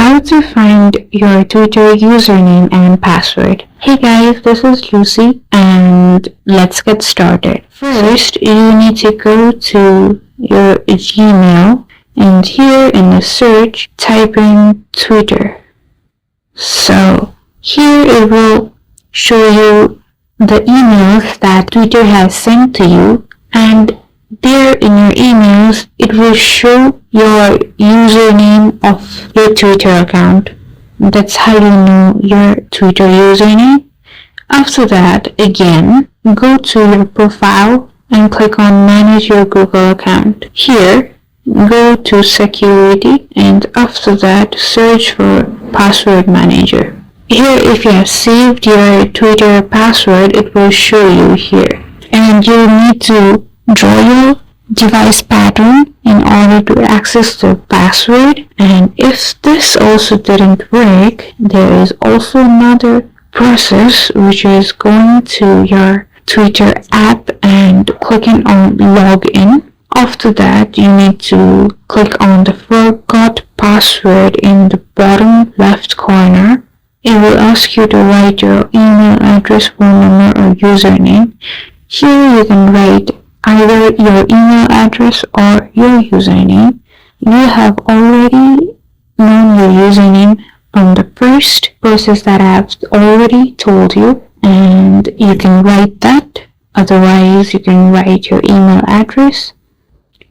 How to find your Twitter username and password. Hey guys, this is Lucy and let's get started. First, you need to go to your Gmail and here in the search, type in Twitter. So here it will show you the emails that Twitter has sent to you, and there in your emails it will show your username of your Twitter account. That's how you know your Twitter username. After that, again, go to your profile and click on manage your Google account. Here, go to security and after that search for password manager. Here, if you have saved your Twitter password, it will show you here. And you need to draw your device pattern in order to access the password. And if this also didn't work, there is also another process, which is going to your Twitter app and clicking on login. After that, you need to click on the forgot password in the bottom left corner. It will ask you to write your email address, phone number, or username. Here you can write either your email address or your username. You have already known your username from the first process that I have already told you, and you can write that. Otherwise, you can write your email address.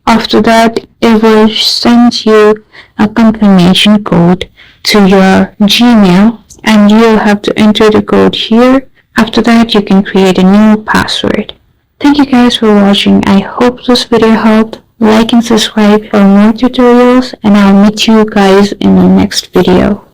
After that, it will send you a confirmation code to your Gmail, and you'll have to enter the code here. After that, you can create a new password. Thank you guys for watching. I hope this video helped. Like and subscribe for more tutorials, and I'll meet you guys in the next video.